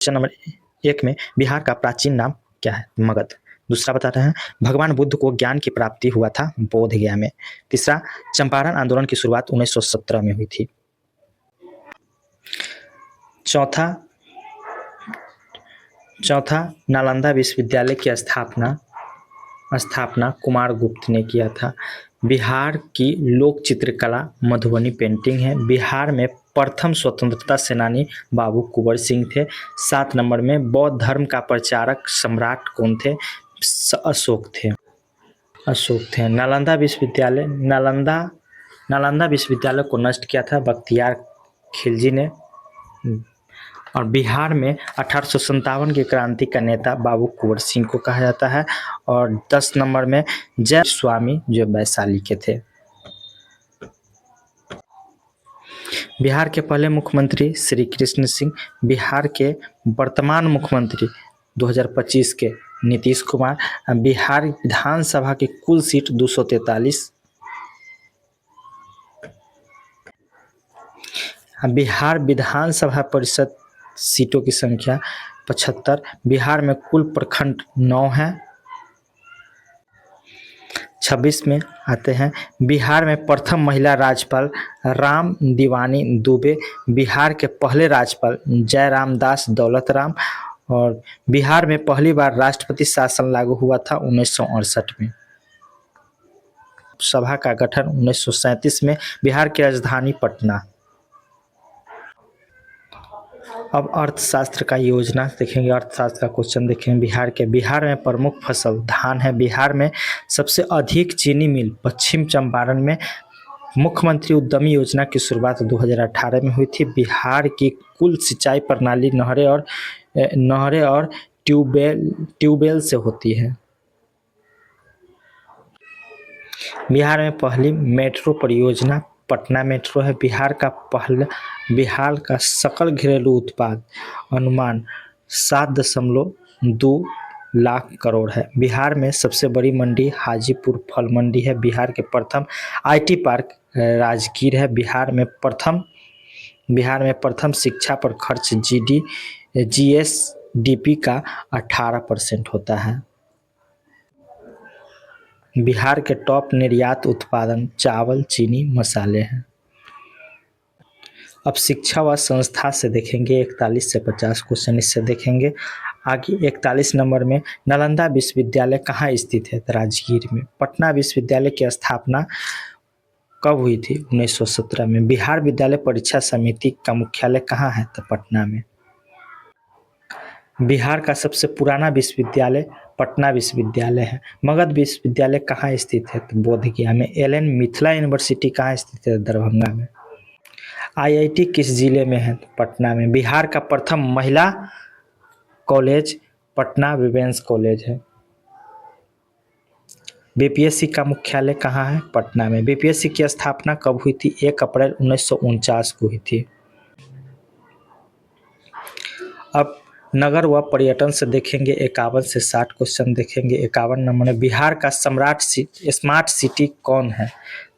Question number 1 में बिहार का प्राचीन नाम क्या है? मगध। दूसरा बता रहे हैं भगवान बुद्ध को ज्ञान की प्राप्ति हुआ था बोध गया में। तीसरा चंपारण आंदोलन की शुरुआत 1917 में हुई थी। चौथा नालंदा विश्वविद्यालय की स्थापना कुमारगुप्त ने किया था। बिहार की लोक चित्रकला मधुबनी पेंटिंग है। बिहार में प्रथम स्वतंत्रता सेनानी बाबू कुंवर सिंह थे। 7 नंबर में बौद्ध धर्म का प्रचारक सम्राट कौन थे? अशोक थे। नालंदा विश्वविद्यालय को नष्ट किया था बख्तियार खिलजी ने। और बिहार में 1857 की क्रांति का नेता बाबू कुंवर सिंह को कहा जाता है। और 10 नंबर में जय स्वामी जो वैशाली के थे। बिहार के पहले मुख्यमंत्री श्री कृष्ण सिंह। बिहार के वर्तमान मुख्यमंत्री 2025 के नीतीश कुमार। बिहार विधानसभा की कुल सीट 243। बिहार विधानसभा परिषद सीटों की संख्या 75। बिहार में कुल प्रखंड 9 है। 26 में आते हैं बिहार में प्रथम महिला राज्यपाल राम दीवानी दुबे। बिहार के पहले राज्यपाल जयराम दास दौलत राम। और बिहार में पहली बार राष्ट्रपति शासन लागू हुआ था 1968 में। सभा का गठन 1937 में। बिहार की राजधानी पटना। अब अर्थशास्त्र का योजना देखेंगे, अर्थशास्त्र का क्वेश्चन देखेंगे। बिहार में प्रमुख फसल धान है। बिहार में सबसे अधिक चीनी मिल पश्चिम चंपारण में। मुख्यमंत्री उद्यमी योजना की शुरुआत 2018 में हुई थी। बिहार की कुल सिंचाई प्रणाली नहरें और ट्यूबवेल से होती है। बिहार में पहली मेट्रो परियोजना पटना मेट्रो है। बिहार का सकल घरेलू उत्पाद अनुमान 7.2 लाख करोड़ है। बिहार में सबसे बड़ी मंडी हाजीपुर फल मंडी है। बिहार के प्रथम आईटी पार्क राजगीर है। बिहार में प्रथम शिक्षा पर खर्च जीएसडीपी का 18% होता है। बिहार के टॉप निर्यात उत्पादन चावल, चीनी, मसाले हैं। अब शिक्षा व संस्था से देखेंगे 41 से 50 क्वेश्चन इससे देखेंगे। आगे 41 नंबर में नालंदा विश्वविद्यालय कहाँ स्थित है? राजगीर में। पटना विश्वविद्यालय की स्थापना कब हुई थी? 1917 में। बिहार विद्यालय परीक्षा समिति का मुख्यालय कहाँ है? तो पटना में। बिहार का सबसे पुराना विश्वविद्यालय पटना विश्वविद्यालय है। मगध विश्वविद्यालय कहाँ स्थित है? तो बोधगया में। एलएन मिथिला यूनिवर्सिटी कहाँ स्थित है? दरभंगा में। आईआईटी किस जिले में है? पटना में। बिहार का प्रथम महिला कॉलेज पटना विमेंस कॉलेज है। बीपीएससी का मुख्यालय कहाँ है? पटना में। बीपीएससी की स्थापना कब हुई थी? 1 अप्रैल 1949 को हुई थी। अब नगर व पर्यटन से देखेंगे 51 से 60 क्वेश्चन देखेंगे। 51 नंबर में बिहार का स्मार्ट सिटी कौन है?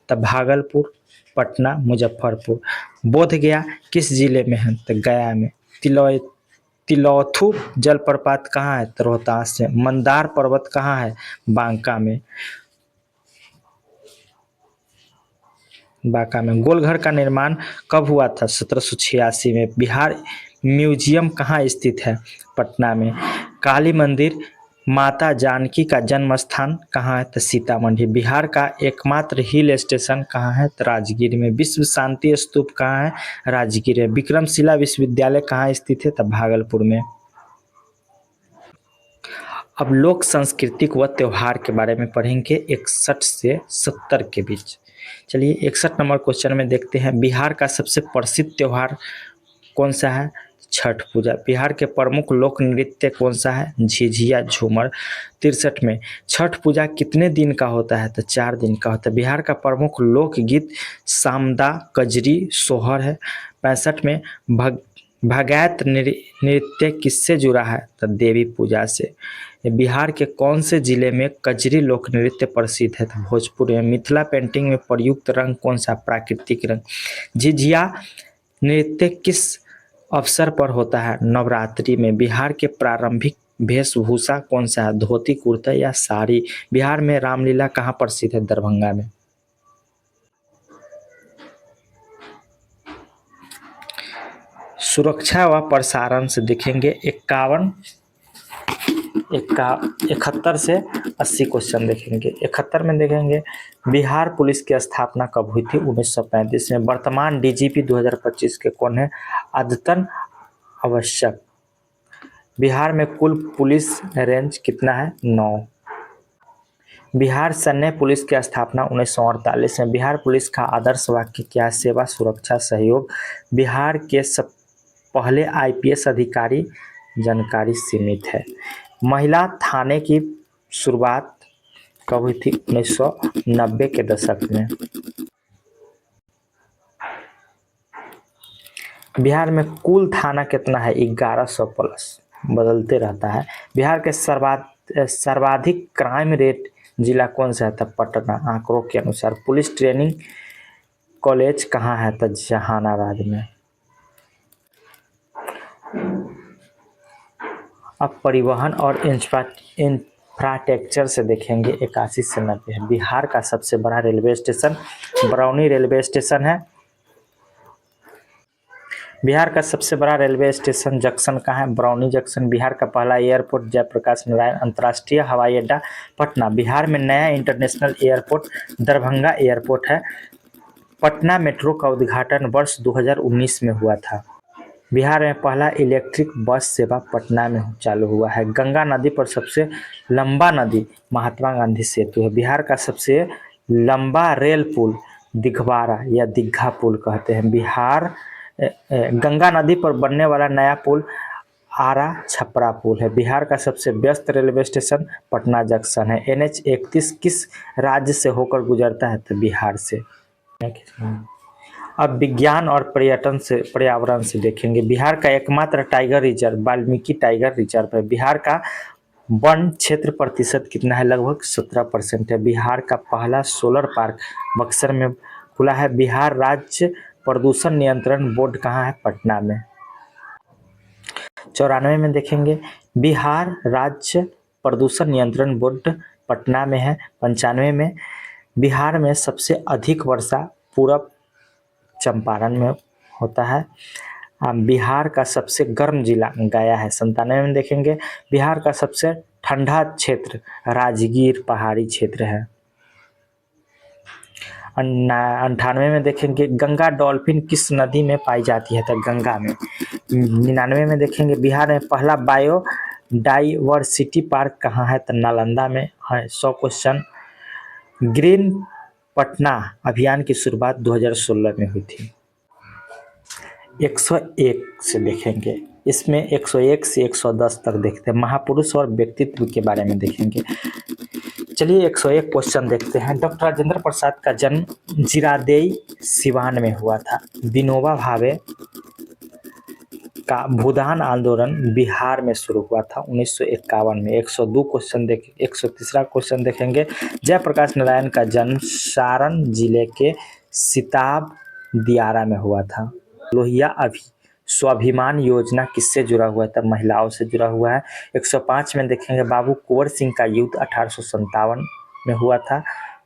तो भागलपुर, पटना, मुजफ्फरपुर। बोधगया किस जिले में है? तो गया में। तिलौथू जलप्रपात कहाँ है? तो रोहतास से। मंदार पर्वत कहाँ है? बांका में। गोलघर का निर्माण कब हुआ था? 1786 में। बिहार म्यूजियम कहाँ स्थित है? पटना में। काली मंदिर माता जानकी का जन्म स्थान कहाँ है? तो सीतामढ़ी। बिहार का एकमात्र हिल स्टेशन कहाँ है? तो राजगीर में। विश्व शांति स्तूप कहाँ है? राजगीर में। विक्रमशिला विश्वविद्यालय कहाँ स्थित है? तो भागलपुर में। अब लोक सांस्कृतिक व त्योहार के बारे में पढ़ेंगे 61 से 70 के बीच। चलिए 61 नंबर क्वेश्चन में देखते हैं बिहार का सबसे प्रसिद्ध त्योहार कौन सा है? छठ पूजा। बिहार के प्रमुख लोक नृत्य कौन सा है? झिझिया, झूमर। 63 में छठ पूजा कितने दिन का होता है? तो 4 दिन का होता है। बिहार का प्रमुख लोकगीत सामदा, कजरी, सोहर है। 65 में भगायत नृत्य किससे जुड़ा है? तो देवी पूजा से। बिहार के कौन से जिले में कजरी लोक नृत्य प्रसिद्ध है? तो भोजपुर में। मिथिला पेंटिंग में प्रयुक्त रंग कौन सा? प्राकृतिक रंग। झिझिया नृत्य किस अवसर पर होता है नवरात्रि में। बिहार के प्रारंभिक वेशभूषा कौन सा है? धोती, कुर्ता या साड़ी? बिहार में रामलीला कहाँ प्रसिद्ध है? दरभंगा में। सुरक्षा व प्रसारण से देखेंगे 71 से 80 क्वेश्चन देखेंगे। 71 में देखेंगे बिहार पुलिस की स्थापना कब हुई थी? 1935 में। वर्तमान डीजीपी 2025 के कौन है? अद्यतन आवश्यक। बिहार में कुल पुलिस रेंज कितना है? 9। बिहार सैन्य पुलिस की स्थापना 1948 में। बिहार पुलिस का आदर्श वाक्य क्या है? सेवा, सुरक्षा, सहयोग। बिहार के पहले आईपीएस अधिकारी? जानकारी सीमित है। महिला थाने की शुरुआत कब हुई थी? 1990 के दशक में। बिहार में कुल थाना कितना है? 1100 प्लस, बदलते रहता है। बिहार के सर्वाधिक क्राइम रेट जिला कौन सा है? था पटना, आंकड़ों के अनुसार। पुलिस ट्रेनिंग कॉलेज कहाँ है? था जहानाबाद में। अब परिवहन और इंफ्रास्ट्रक्चर से देखेंगे 81 से 90 है। बिहार का सबसे बड़ा railway station Barauni railway station है। बिहार का सबसे बड़ा रेलवे स्टेशन जंक्शन कहाँ है? बरौनी जंक्शन। बिहार का पहला एयरपोर्ट जयप्रकाश नारायण अंतर्राष्ट्रीय हवाई अड्डा पटना। बिहार में नया इंटरनेशनल एयरपोर्ट दरभंगा एयरपोर्ट है। पटना मेट्रो का उद्घाटन वर्ष 2019 में हुआ था। बिहार में पहला इलेक्ट्रिक बस सेवा पटना में चालू हुआ है। गंगा नदी पर सबसे लंबा नदी महात्मा गांधी सेतु है। बिहार का सबसे लंबा रेल पुल दिघवारा या दीघा पुल कहते हैं। गंगा नदी पर बनने वाला नया पुल आरा छपरा पुल है। बिहार का सबसे व्यस्त रेलवे स्टेशन पटना जंक्शन है। NH 31 किस राज्य से होकर गुजरता है? तो बिहार से। अब विज्ञान और पर्यावरण से देखेंगे। बिहार का एकमात्र tiger reserve Valmiki tiger reserve है। बिहार का वन क्षेत्र प्रतिशत कितना है? लगभग 17% है। बिहार का पहला सोलर पार्क बक्सर में खुला है। बिहार राज्य प्रदूषण नियंत्रण बोर्ड कहाँ है? पटना में। 94 में देखेंगे बिहार राज्य प्रदूषण नियंत्रण बोर्ड पटना में है। 95 में बिहार में सबसे अधिक वर्षा पूरब चंपारण में होता है। बिहार का सबसे गर्म जिला गया है। 97 में देखेंगे बिहार का सबसे ठंडा क्षेत्र राजगीर पहाड़ी क्षेत्र है। 98 में देखेंगे गंगा डॉल्फिन किस नदी में पाई जाती है? तो गंगा में। 99 में देखेंगे बिहार में पहला बायो डाइवर्सिटी पार्क कहाँ है? तो नालंदा में है। 100 क्वेश्चन। ग्रीन पटना अभियान की शुरुआत 2016 में हुई थी। 101 से देखेंगे, इसमें 101 से 110 तक देखते हैं। महापुरुष और व्यक्तित्व के बारे में देखेंगे। चलिए 101 क्वेश्चन देखते हैं। डॉक्टर राजेंद्र प्रसाद का जन्म जीरादेई सिवान में हुआ था। विनोबा भावे का भूदान आंदोलन बिहार में शुरू हुआ था 1951 में। 102 क्वेश्चन 103 क्वेश्चन देखेंगे। जयप्रकाश नारायण का जन्म सारण जिले के सिताब दियारा में हुआ था। लोहिया स्वाभिमान योजना किससे जुड़ा हुआ था? महिलाओं से जुड़ा हुआ है। 105 में देखेंगे बाबू कुंवर सिंह का युद्ध 1857 में हुआ था,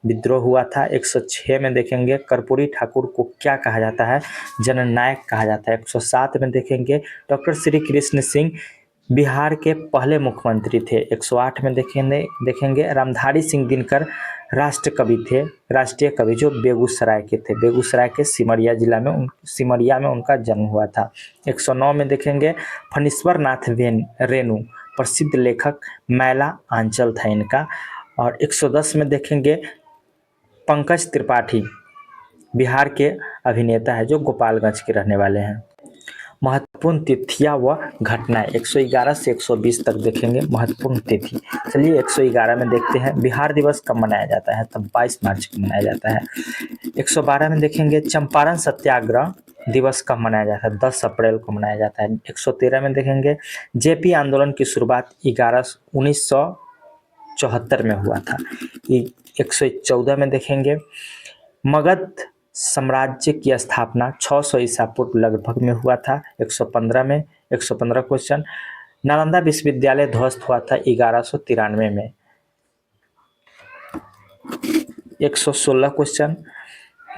विद्रोह हुआ था। 106 में देखेंगे कर्पूरी ठाकुर को क्या कहा जाता है? जननायक कहा जाता है। 107 में देखेंगे डॉक्टर श्री कृष्ण सिंह बिहार के पहले मुख्यमंत्री थे। 108 में देखेंगे रामधारी सिंह दिनकर राष्ट्रीय कवि जो बेगूसराय के थे। बेगूसराय के सिमरिया में उनका जन्म हुआ था। 109 में देखेंगे फणीश्वर नाथ रेणु प्रसिद्ध लेखक मैला आंचल था इनका। और 110 में देखेंगे पंकज त्रिपाठी बिहार के अभिनेता है जो गोपालगंज के रहने वाले हैं। महत्वपूर्ण तिथियां व घटनाएं 111 से 120 तक देखेंगे। महत्वपूर्ण तिथि चलिए 111 में देखते हैं। बिहार दिवस कब मनाया जाता है? तब 22 मार्च को मनाया जाता है। 112 में देखेंगे चंपारण सत्याग्रह दिवस कब मनाया जाता है? 10 अप्रैल को मनाया जाता है। 113 में देखेंगे जेपी आंदोलन की शुरुआत 1974 में हुआ था। 114 में देखेंगे मगध साम्राज्य की स्थापना 600 ईसा पूर्व लगभग में हुआ था 115 में। 115 क्वेश्चन। नालंदा विश्वविद्यालय ध्वस्त हुआ था 1193 में। 116 क्वेश्चन।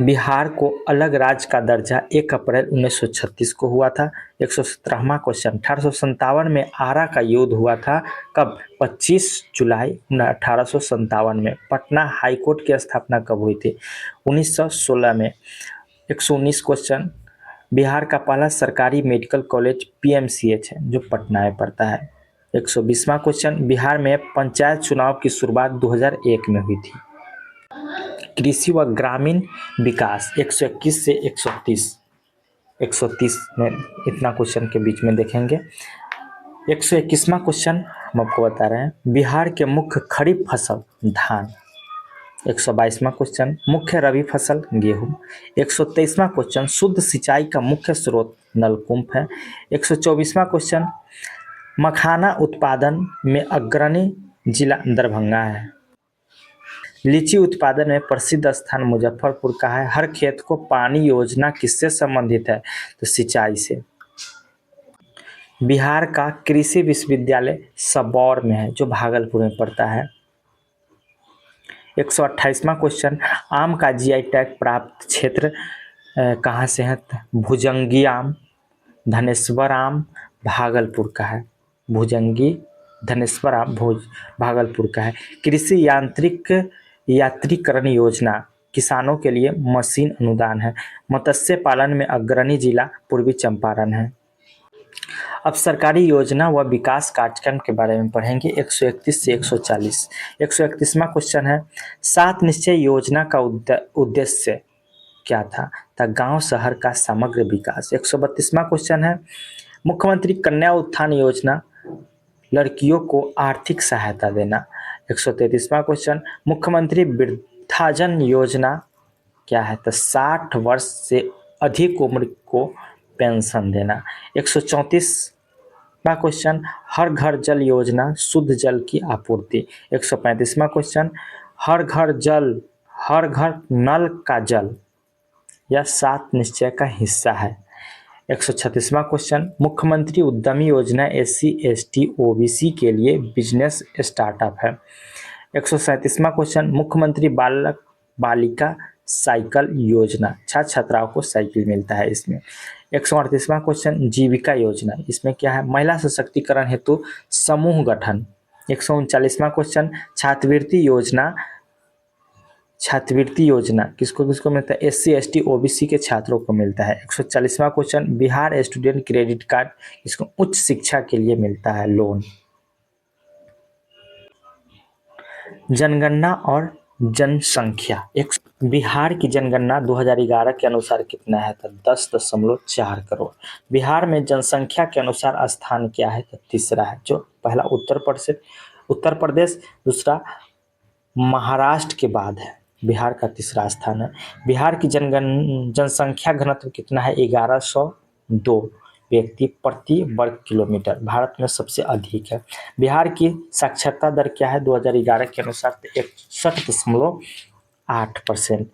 बिहार को अलग राज्य का दर्जा 1 अप्रैल 1936 को हुआ था। 117वां क्वेश्चन। 1857 में आरा का युद्ध हुआ था कब? 25 जुलाई 1857 में। पटना हाईकोर्ट की स्थापना कब हुई थी? 1916 में। 119 क्वेश्चन। बिहार का पहला सरकारी मेडिकल कॉलेज पीएमसीएच है जो पटना में पड़ता है। 120वां क्वेश्चन। बिहार में पंचायत चुनाव की शुरुआत 2001 में हुई थी। कृषि व ग्रामीण विकास 121 से 130 में इतना क्वेश्चन के बीच में देखेंगे। 121वां क्वेश्चन हम आपको बता रहे हैं। बिहार के मुख्य खरीफ फसल धान। 122वां क्वेश्चन। मुख्य रबी फसल गेहूं। 123वां क्वेश्चन। शुद्ध सिंचाई का मुख्य स्रोत नलकूप है। 124वां क्वेश्चन। मखाना उत्पादन में अग्रणी जिला दरभंगा है। लीची उत्पादन में प्रसिद्ध स्थान मुजफ्फरपुर का है। हर खेत को पानी योजना किससे संबंधित है? तो सिंचाई से। बिहार का कृषि विश्वविद्यालय सबौर में है जो भागलपुर में पड़ता है। 128वां क्वेश्चन। आम का जीआई टैग प्राप्त क्षेत्र कहाँ से है? भुजंगी आम, धनेश्वर आम भागलपुर का है। भुजंगी धनेश्वर आम भागलपुर का है। कृषि यात्रीकरण योजना किसानों के लिए मशीन अनुदान है। मत्स्य पालन में अग्रणी जिला पूर्वी चंपारण है। अब सरकारी योजना व विकास कार्यक्रम के बारे में पढ़ेंगे 131 से 140। 131वां क्वेश्चन है। 7 निश्चय योजना का उद्देश्य क्या था? गांव शहर का समग्र विकास। 132वां क्वेश्चन है। मुख्यमंत्री कन्या उत्थान योजना लड़कियों को आर्थिक सहायता देना। 133वां क्वेश्चन। मुख्यमंत्री वृद्धाजन योजना क्या है? 60 वर्ष से अधिक उम्र को पेंशन देना। 134वां क्वेश्चन। हर घर जल योजना शुद्ध जल की आपूर्ति। 135वां क्वेश्चन। हर घर नल का जल यह 7 निश्चय का हिस्सा है। 136वां क्वेश्चन। मुख्यमंत्री उद्यमी योजना SC ST OBC के लिए बिजनेस स्टार्टअप है। 137वां क्वेश्चन। मुख्यमंत्री बालक बालिका साइकिल योजना, छात्र छात्राओं को साइकिल मिलता है इसमें। 138वां क्वेश्चन। जीविका योजना, इसमें क्या है? महिला सशक्तिकरण हेतु समूह गठन। 139वां क्वेश्चन। छात्रवृत्ति योजना किसको किसको मिलता है? SC ST OBC के छात्रों को मिलता है। 140वां question. Bihar student credit card इसको उच्च शिक्षा के लिए मिलता है लोन। जनगणना और जनसंख्या। बिहार की जनगणना 2011 के अनुसार कितना है? तो 10.4 करोड़। बिहार में जनसंख्या के अनुसार स्थान क्या है? तो तीसरा है। जो पहला उत्तर प्रदेश, दूसरा महाराष्ट्र के बाद है। बिहार का तीसरा स्थान है। बिहार की जनसंख्या घनत्व कितना है? 1102 व्यक्ति प्रति वर्ग किलोमीटर, भारत में सबसे अधिक है। बिहार की साक्षरता दर क्या है? 2011 के अनुसार 61.8%।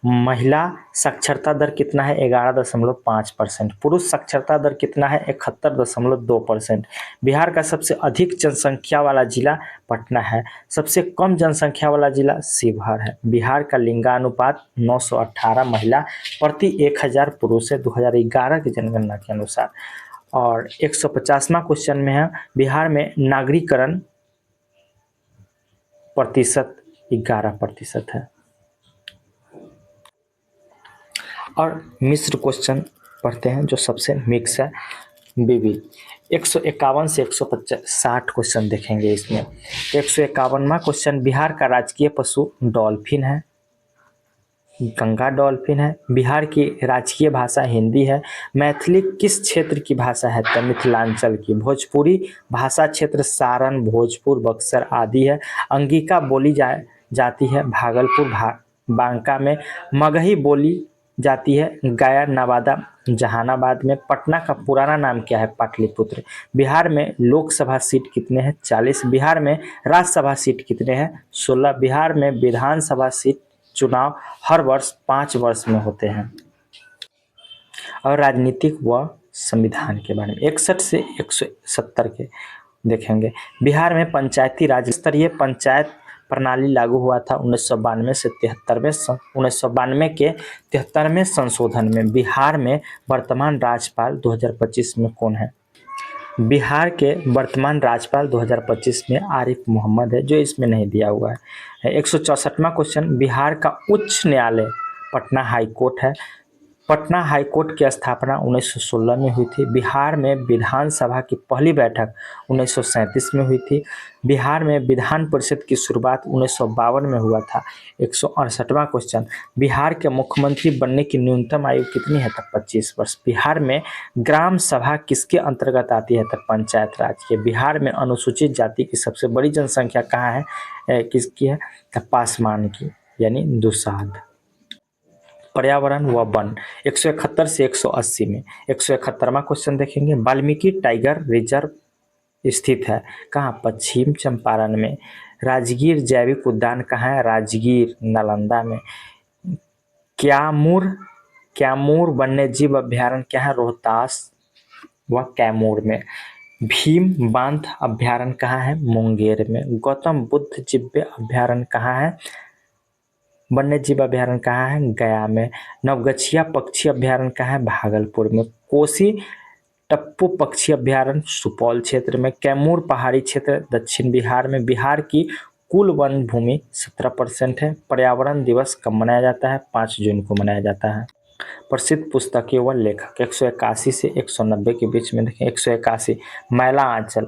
महिला साक्षरता दर कितना है? 11.5%। पुरुष साक्षरता दर कितना है? 71.2%। बिहार का सबसे अधिक जनसंख्या वाला जिला पटना है। सबसे कम जनसंख्या वाला जिला शिवहर है। बिहार का लिंगानुपात 918 महिला प्रति 1000 पुरुष है 2011 की जनगणना के अनुसार। और 150वां क्वेश्चन में है। बिहार में नागरिकरण प्रतिशत 11% है। और मिश्र क्वेश्चन पढ़ते हैं जो सबसे मिक्स है। बीबी 151 से 160 क्वेश्चन देखेंगे इसमें। 151वां क्वेश्चन। बिहार का राजकीय पशु डॉल्फिन है, गंगा डॉल्फिन है। बिहार की राजकीय भाषा हिंदी है। मैथिली किस क्षेत्र की भाषा है? तो मिथिलांचल की। भोजपुरी भाषा क्षेत्र सारण, भोजपुर, बक्सर आदि है। अंगिका बोली जाती है भागलपुर बांका में। मगही बोली जाती है गया, नवादा, जहानाबाद में। पटना का पुराना नाम क्या है? पाटलिपुत्र। बिहार में लोकसभा सीट कितने हैं? 40। बिहार में राज्यसभा सीट कितने हैं? 16। बिहार में विधानसभा सीट चुनाव हर वर्ष 5 वर्ष में होते हैं। और राजनीतिक व संविधान के बारे में 61 से 170 के देखेंगे। बिहार में पंचायती राज स्तरीय पंचायत प्रणाली लागू हुआ था 1992 से 1992 के 73वें संशोधन में। बिहार में वर्तमान राज्यपाल 2025 में कौन है? बिहार के वर्तमान राज्यपाल 2025 में आरिफ मोहम्मद है, जो इसमें नहीं दिया हुआ है। 164वां क्वेश्चन, बिहार का उच्च न्यायालय पटना हाई कोर्ट है। पटना हाई कोर्ट की स्थापना 1916 में हुई थी। बिहार में विधानसभा की पहली बैठक 1937 में हुई थी। बिहार में विधान परिषद की शुरुआत 1952 में हुआ था। 168वां क्वेश्चन, बिहार के मुख्यमंत्री बनने की न्यूनतम आयु कितनी है? तक 25 वर्ष। बिहार में ग्राम सभा किसके अंतर्गत आती है? तक पंचायत राज के। बिहार में अनुसूचित जाति की सबसे बड़ी जनसंख्या कहाँ है? किसकी है? तक पासवान की, यानी दुसाध। पर्यावरण व वन 171 से 180 में 171वां क्वेश्चन देखेंगे। वाल्मीकि टाइगर रिजर्व स्थित है कहाँ? पश्चिम चंपारण में। राजगीर जैविक उद्यान कहाँ है? राजगीर नालंदा में। क्यामूर वन्यजीव अभ्यारण्य क्या है? रोहतास व कैमूर में। भीम बांध अभ्यारण्य कहाँ है? मुंगेर में। गौतम बुद्ध जिब्बे अभ्यारण्य कहाँ है? वन्य जीव अभ्यारण्य कहाँ है? गया में। नवगछिया पक्षी अभ्यारण्य कहाँ है? भागलपुर में। कोसी टप्पू पक्षी अभ्यारण्य सुपौल क्षेत्र में। कैमूर पहाड़ी क्षेत्र दक्षिण बिहार में। बिहार की कुल वन भूमि 17% है। पर्यावरण दिवस कब मनाया जाता है? 5 जून को मनाया जाता है। प्रसिद्ध पुस्तकें व लेखक 181 से 190 के बीच में देखें। 181 मैला आंचल,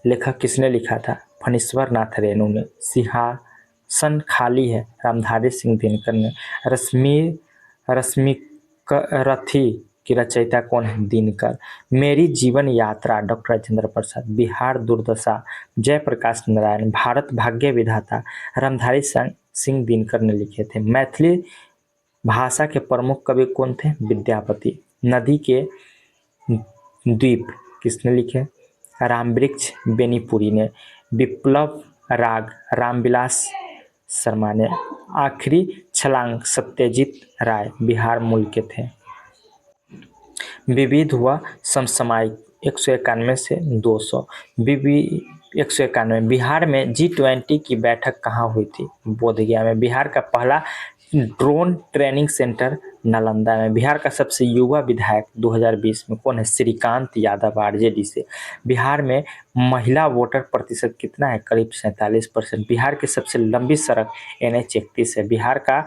लेखक किसने लिखा था? फणीश्वर नाथ रेणु ने। सिंहासन खाली है, रामधारी सिंह दिनकर ने। रश्मिरथी की रचयिता कौन है? दिनकर। मेरी जीवन यात्रा डॉक्टर राजेंद्र प्रसाद। बिहार दुर्दशा जयप्रकाश नारायण। भारत भाग्य विधाता रामधारी सिंह दिनकर ने लिखे थे। मैथिली भाषा के प्रमुख कवि कौन थे? विद्यापति। नदी के द्वीप किसने लिखे? रामवृक्ष बेनीपुरी ने। विप्लव राग रामविलास शर्मा ने। आखिरी छलांग सत्यजीत राय बिहार मूल के थे। विविध व समसामयिक 191 से 200। 191 बिहार में G20 की बैठक कहाँ हुई थी? बोधगया में। बिहार का पहला ड्रोन ट्रेनिंग सेंटर नालंदा में। बिहार का सबसे युवा विधायक 2020 में कौन है? श्रीकांत यादव आरजेडी से। बिहार में महिला वोटर प्रतिशत कितना है? करीब 47%। बिहार की सबसे लंबी सड़क NH31 है। बिहार का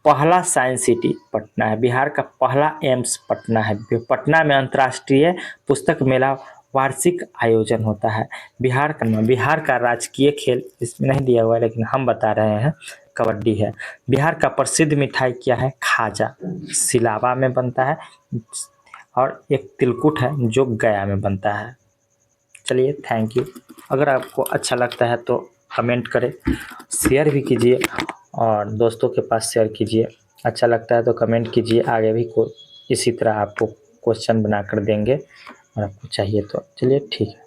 पहला साइंस सिटी पटना है। बिहार का पहला एम्स पटना है। पटना में अंतर्राष्ट्रीय पुस्तक मेला वार्षिक आयोजन होता है। बिहार का राजकीय खेल इसमें नहीं दिया हुआ है, लेकिन हम बता रहे हैं, कबड्डी है। बिहार का प्रसिद्ध मिठाई क्या है? खाजा, सिलावा में बनता है। और एक तिलकुट है जो गया में बनता है। चलिए, थैंक यू। अगर आपको अच्छा लगता है तो कमेंट करें, शेयर भी कीजिए और दोस्तों के पास शेयर कीजिए। अच्छा लगता है तो कमेंट कीजिए। आगे भी इसी तरह आपको क्वेश्चन बनाकर देंगे और आपको चाहिए तो। चलिए, ठीक है।